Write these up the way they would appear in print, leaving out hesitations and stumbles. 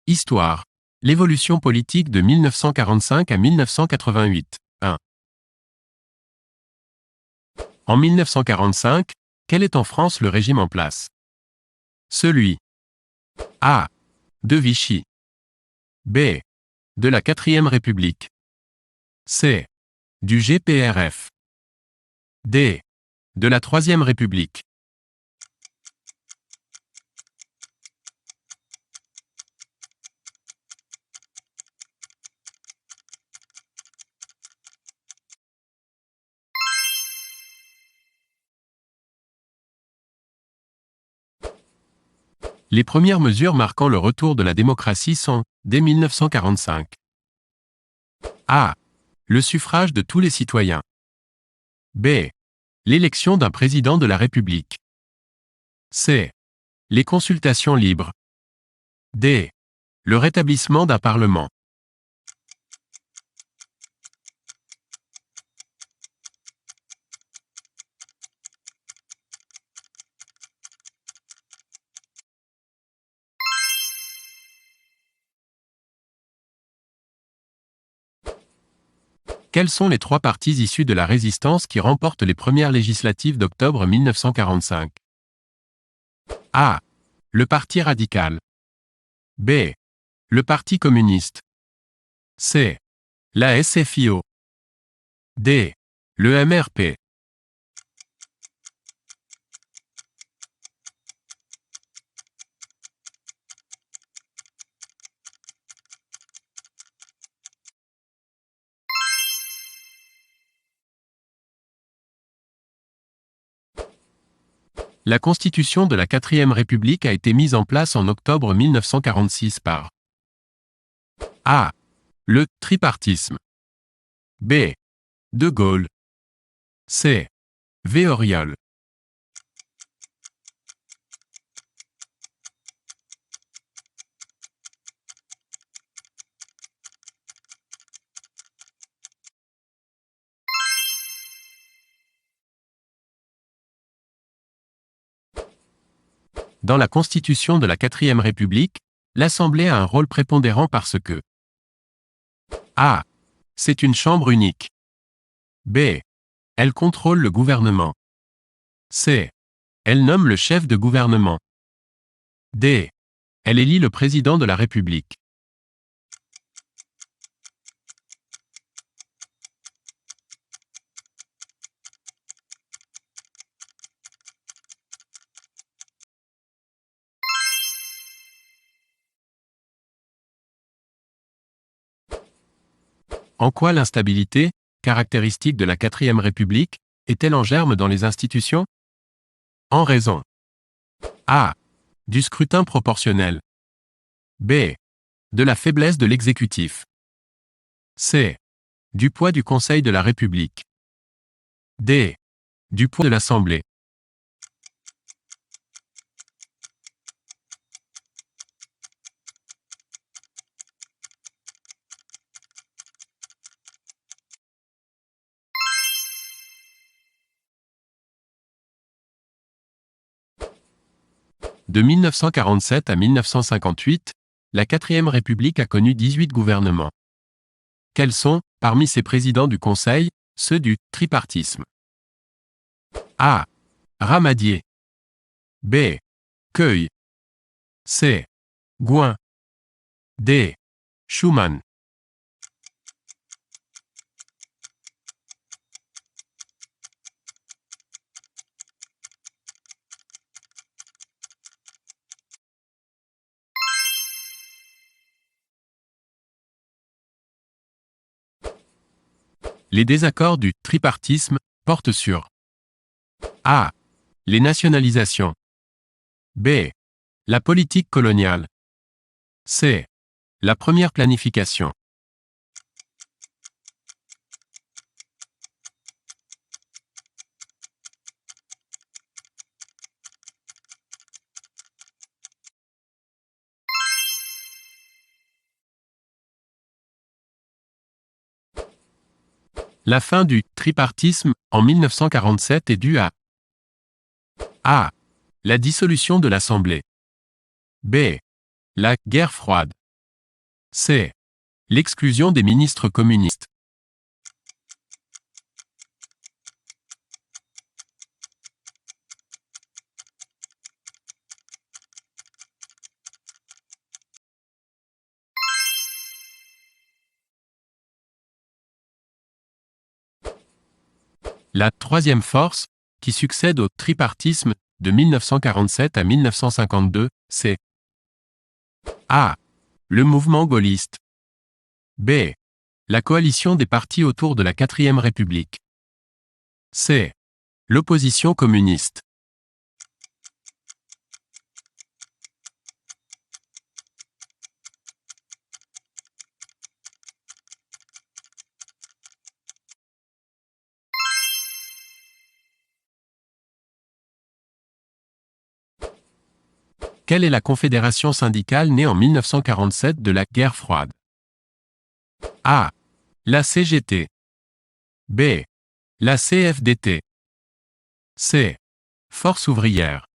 Histoire. L'évolution politique de 1945 à 1988. 1. En 1945, quel est en France le régime en place? Celui A. De Vichy. B. De la 4e République. C. Du GPRF. D. De la 3e République. Les premières mesures marquant le retour de la démocratie sont, dès 1945. A. Le suffrage de tous les citoyens. B. L'élection d'un président de la République. C. Les consultations libres. D. Le rétablissement d'un parlement. Quels sont les 3 partis issus de la résistance qui remportent les premières législatives d'octobre 1945? A. Le Parti radical. B. Le Parti communiste. C. La SFIO. D. Le MRP. La constitution de la 4e République a été mise en place en octobre 1946 par A. Le tripartisme. B. De Gaulle. C. V. Auriol. Dans la constitution de la 4e République, l'Assemblée a un rôle prépondérant parce que A. C'est une chambre unique. B. Elle contrôle le gouvernement. C. Elle nomme le chef de gouvernement. D. Elle élit le président de la République. En quoi l'instabilité, caractéristique de la 4e République, est-elle en germe dans les institutions? En raison A. Du scrutin proportionnel. B. De la faiblesse de l'exécutif. C. Du poids du Conseil de la République. D. Du poids de l'Assemblée. De 1947 à 1958, la 4e République a connu 18 gouvernements. Quels sont, parmi ces présidents du Conseil, ceux du tripartisme? A. Ramadier. B. Queuille. C. Gouin. D. Schuman. Les désaccords du tripartisme portent sur A. Les nationalisations. B. La politique coloniale. C. La première planification. La fin du tripartisme en 1947 est due à A. La dissolution de l'Assemblée. B. La guerre froide. C. L'exclusion des ministres communistes. La troisième force, qui succède au tripartisme de 1947 à 1952, c'est A. Le mouvement gaulliste. B. La coalition des partis autour de la 4e République. C. L'opposition communiste. Quelle est la confédération syndicale née en 1947 de la guerre froide? A. La CGT. B. La CFDT. C. Force ouvrière.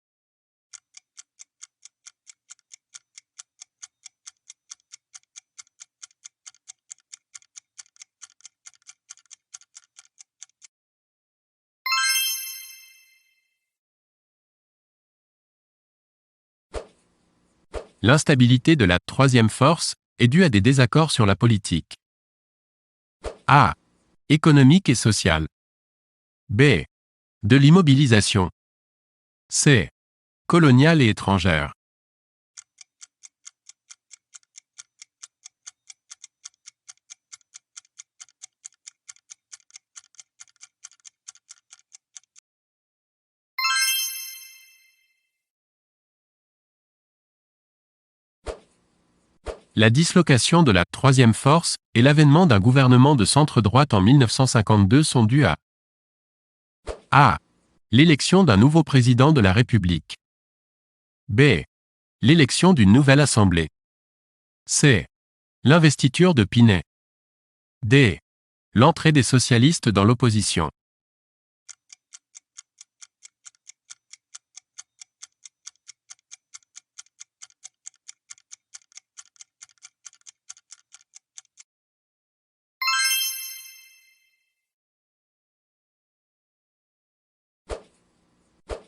L'instabilité de la troisième force est due à des désaccords sur la politique. A. Économique et sociale. B. De l'immobilisation. C. Coloniale et étrangère. La dislocation de la troisième force et l'avènement d'un gouvernement de centre-droite en 1952 sont dus à A. L'élection d'un nouveau président de la République. B. L'élection d'une nouvelle assemblée. C. L'investiture de Pinet. D. L'entrée des socialistes dans l'opposition.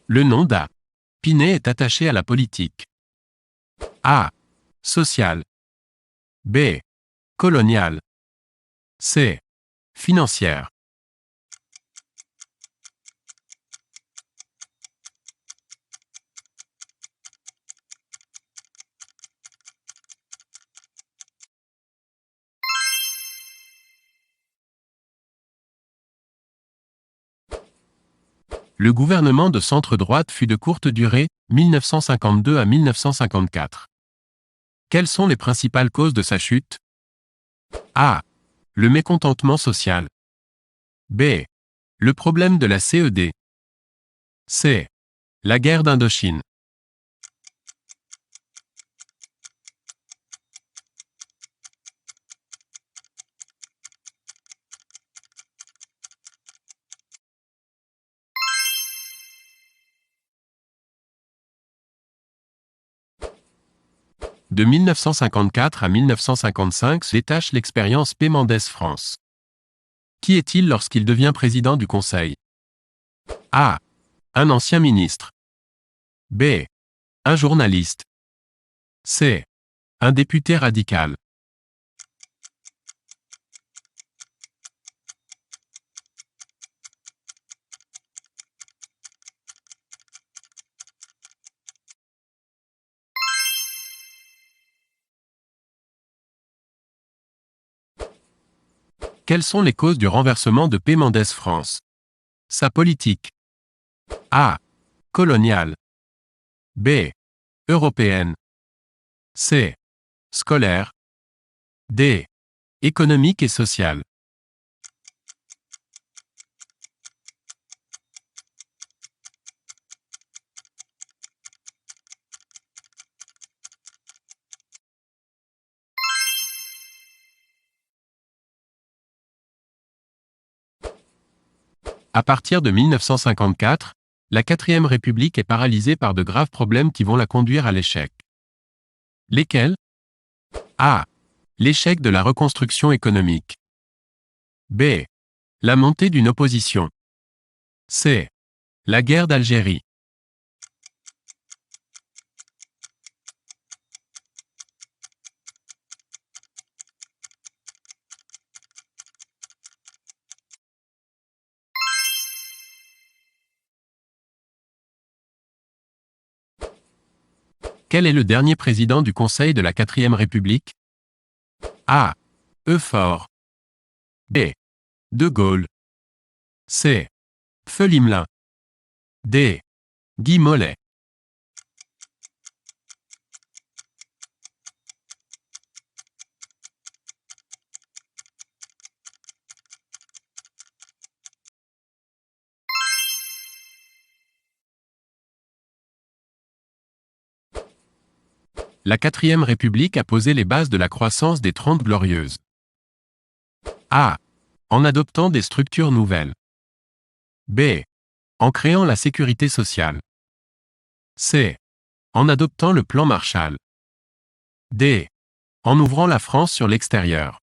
Le nom d'A. Pinet est attaché à la politique. A. Sociale. B. Coloniale. C. Financière. Le gouvernement de centre-droite fut de courte durée, 1952 à 1954. Quelles sont les principales causes de sa chute? A. Le mécontentement social. B. Le problème de la CED. C. La guerre d'Indochine. De 1954 à 1955 se détache l'expérience P. Mendès France. Qui est-il lorsqu'il devient président du Conseil? A. Un ancien ministre. B. Un journaliste. C. Un député radical. Quelles sont les causes du renversement de P. Mendès France? Sa politique. A. Coloniale. B. Européenne. C. Scolaire. D. Économique et sociale. À partir de 1954, la 4e République est paralysée par de graves problèmes qui vont la conduire à l'échec. Lesquels? A. L'échec de la reconstruction économique. B. La montée d'une opposition. C. La guerre d'Algérie. Quel est le dernier président du Conseil de la 4e République? A. Eufort. B. De Gaulle. C. Feuille-Limelin. D. Guy Mollet. La 4e République a posé les bases de la croissance des 30 Glorieuses. A. En adoptant des structures nouvelles. B. En créant la sécurité sociale. C. En adoptant le plan Marshall. D. En ouvrant la France sur l'extérieur.